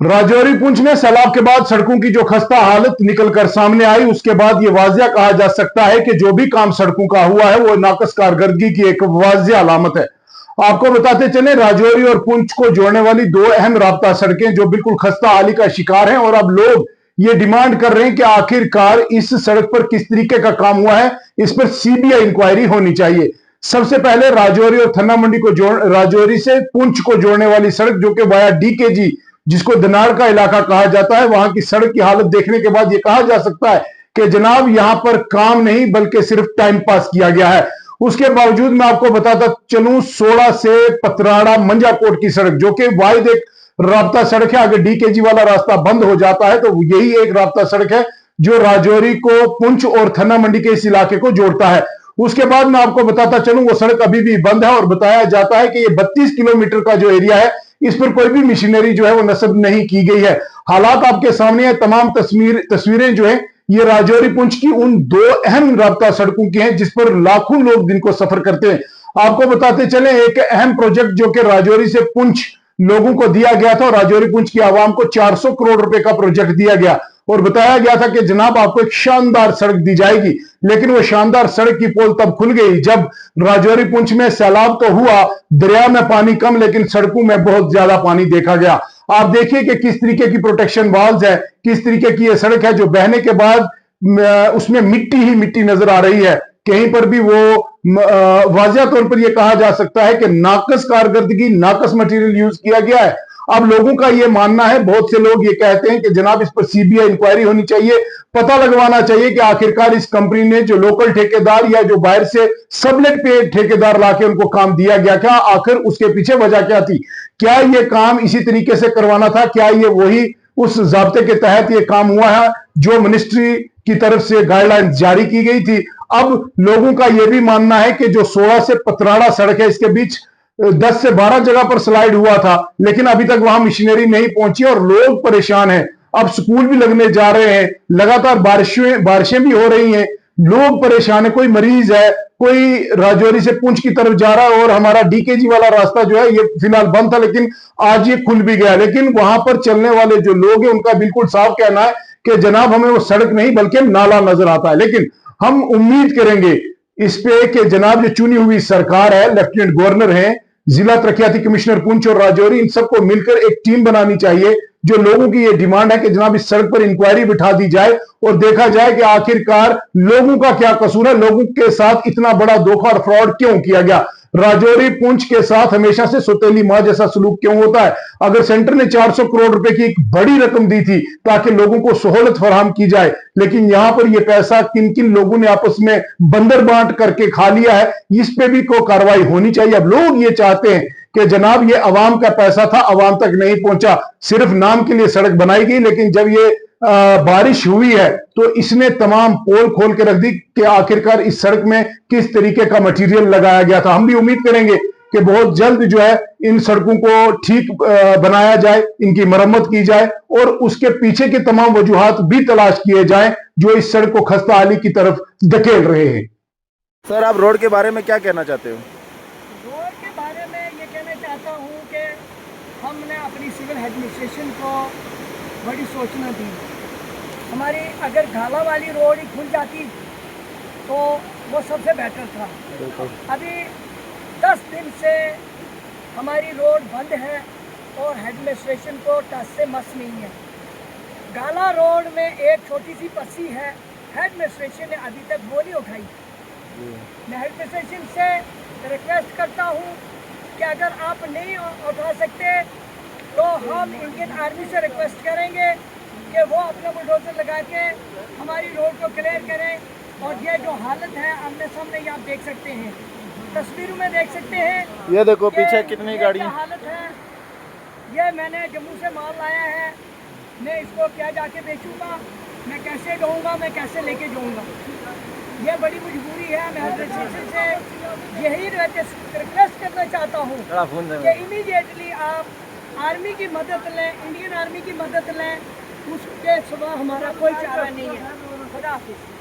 राजौरी पुंछ में सैलाब के बाद सड़कों की जो खस्ता हालत निकलकर सामने आई, उसके बाद यह वाजिया कहा जा सकता है कि जो भी काम सड़कों का हुआ है वो नाकस कारकर्दगी की एक वाजिया अलामत है। आपको बताते चले, राजौरी और पुंछ को जोड़ने वाली दो अहम राब्ता सड़कें जो बिल्कुल खस्ता हाली का शिकार हैं, और अब लोग ये डिमांड कर रहे हैं कि आखिरकार इस सड़क पर किस तरीके का काम हुआ है, इस पर सीबीआई इंक्वायरी होनी चाहिए। सबसे पहले राजौरी और थन्ना मंडी को राजौरी से पुंछ को जोड़ने वाली सड़क जो कि वाया डीकेजी, जिसको दनार का इलाका कहा जाता है, वहां की सड़क की हालत देखने के बाद यह कहा जा सकता है कि जनाब यहां पर काम नहीं बल्कि सिर्फ टाइम पास किया गया है। उसके बावजूद मैं आपको बताता चलूं, 16 से पतराड़ा मंजाकोट की सड़क जो कि वाहिद एक राब्ता सड़क है, अगर डीकेजी वाला रास्ता बंद हो जाता है तो यही एक राब्ता सड़क है जो राजौरी को, पुंछ और थन्ना मंडी के इस इलाके को जोड़ता है। उसके बाद मैं आपको बताता चलूं, वो सड़क अभी भी बंद है और बताया जाता है कि ये 32 किलोमीटर का जो एरिया है, इस पर कोई भी मशीनरी जो है वो नस्ब नहीं की गई है। हालात आपके सामने है, तमाम तस्वीरें जो है ये राजौरी पुंछ की उन दो अहम राब्ता सड़कों की हैं जिस पर लाखों लोग दिन को सफर करते हैं। आपको बताते चले, एक अहम प्रोजेक्ट जो कि राजौरी से पुंछ लोगों को दिया गया था, और राजौरी पुंछ की आवाम को 400 करोड़ रुपए का प्रोजेक्ट दिया गया और बताया गया था कि जनाब आपको एक शानदार सड़क दी जाएगी। लेकिन वो शानदार सड़क की पोल तब खुल गई जब राजौरी पुंछ में सैलाब तो हुआ, दरिया में पानी कम लेकिन सड़कों में बहुत ज्यादा पानी देखा गया। आप देखिए कि किस तरीके की प्रोटेक्शन वॉल्स है, किस तरीके की यह सड़क है जो बहने के बाद उसमें मिट्टी ही मिट्टी नजर आ रही है। कहीं पर भी वो वाजिया तौर पर यह कहा जा सकता है कि नाकस कारकर्दगी, नाकस मटेरियल यूज किया गया है। अब लोगों का यह मानना है, बहुत से लोग ये कहते हैं कि जनाब इस पर सीबीआई इंक्वायरी होनी चाहिए, पता लगवाना चाहिए कि आखिरकार इस कंपनी ने जो लोकल ठेकेदार या जो बाहर से सबलेट पे ठेकेदार लाके उनको काम दिया गया, क्या आखिर उसके पीछे वजह क्या थी? क्या यह काम इसी तरीके से करवाना था? क्या यह वही उस जाब्ते के तहत यह काम हुआ है जो मिनिस्ट्री की तरफ से गाइडलाइंस जारी की गई थी? अब लोगों का यह भी मानना है कि जो 16 से पतराड़ा सड़क है, इसके बीच 10 से 12 जगह पर स्लाइड हुआ था, लेकिन अभी तक वहां मशीनरी नहीं पहुंची और लोग परेशान हैं। अब स्कूल भी लगने जा रहे हैं, लगातार बारिशें भी हो रही हैं, लोग परेशान है। कोई मरीज है, कोई राजौरी से पुंछ की तरफ जा रहा है, और हमारा डीकेजी वाला रास्ता जो है ये फिलहाल बंद था, लेकिन आज ये खुल भी गया। लेकिन वहां पर चलने वाले जो लोग हैं उनका बिल्कुल साफ कहना है कि जनाब हमें वो सड़क नहीं बल्कि नाला नजर आता है। लेकिन हम उम्मीद करेंगे इस पे कि जनाब जो चुनी हुई सरकार है, लेफ्टिनेंट गवर्नर है, जिला तरक्याती कमिश्नर पुंछ और राजौरी, इन सबको मिलकर एक टीम बनानी चाहिए। जो लोगों की ये डिमांड है कि जनाब इस सड़क पर इंक्वायरी बिठा दी जाए और देखा जाए कि आखिरकार लोगों का क्या कसूर है, लोगों के साथ इतना बड़ा धोखा और फ्रॉड क्यों किया गया, राजौरी पुंछ के साथ हमेशा से सौतेली मां जैसा सलूक क्यों होता है। अगर सेंटर ने 400 करोड़ रुपए की एक बड़ी रकम दी थी ताकि लोगों को सहूलत फराहम की जाए, लेकिन यहां पर यह पैसा किन किन लोगों ने आपस में बंदर बांट करके खा लिया है, इस पे भी कोई कार्रवाई होनी चाहिए। अब लोग ये चाहते हैं कि जनाब ये अवाम का पैसा था, अवाम तक नहीं पहुंचा, सिर्फ नाम के लिए सड़क बनाई गई, लेकिन जब ये बारिश हुई है तो इसने तमाम पोल खोल के रख दी कि आखिरकार इस सड़क में किस तरीके का मटेरियल लगाया गया था। हम भी उम्मीद करेंगे कि बहुत जल्द जो है इन सड़कों को ठीक बनाया जाए, इनकी मरम्मत की जाए और उसके पीछे के तमाम वजूहात भी तलाश किए जाएं जो इस सड़क को खस्ता हाली की तरफ धकेल रहे हैं। सर, आप रोड के बारे में क्या कहना चाहते हो? रोड के बारे में ये कहना चाहता हूँ कि हमने अपनी सिविल एडमिनिस्ट्रेशन को बड़ी सोचना दी। हमारी अगर घाला वाली रोड ही खुल जाती तो वो सबसे बेटर था। अभी 10 दिन से हमारी रोड बंद है और एडमिनिस्ट्रेशन को टस से मस नहीं है। गाला रोड में एक छोटी सी पस्सी है, एडमिनिस्ट्रेशन ने अभी तक वो नहीं उठाई। मैं एडमिनिस्ट्रेशन से रिक्वेस्ट करता हूँ कि अगर आप नहीं उठा सकते तो हम इंडियन आर्मी से रिक्वेस्ट करेंगे कि वो अपना बुलडोजर लगा के हमारी रोड को क्लियर करें। और ये जो हालत है आमने सामने ये आप देख सकते हैं, तस्वीरों में देख सकते हैं। ये देखो पीछे कितनी गाड़ियाँ। हालत है, ये मैंने जम्मू से माल लाया है, मैं इसको क्या जाके बेचूंगा, मैं कैसे ढोऊंगा, मैं कैसे लेके जाऊंगा। ये बड़ी मजबूरी है। मैं एडमिनिस्ट्रेशन से यही रिक्वेस्ट करना चाहता हूँ कि इमीडिएटली आप आर्मी की मदद लें, इंडियन आर्मी की मदद लें, उसके सिवा हमारा कोई चारा नहीं है। खुदा हाफिज़।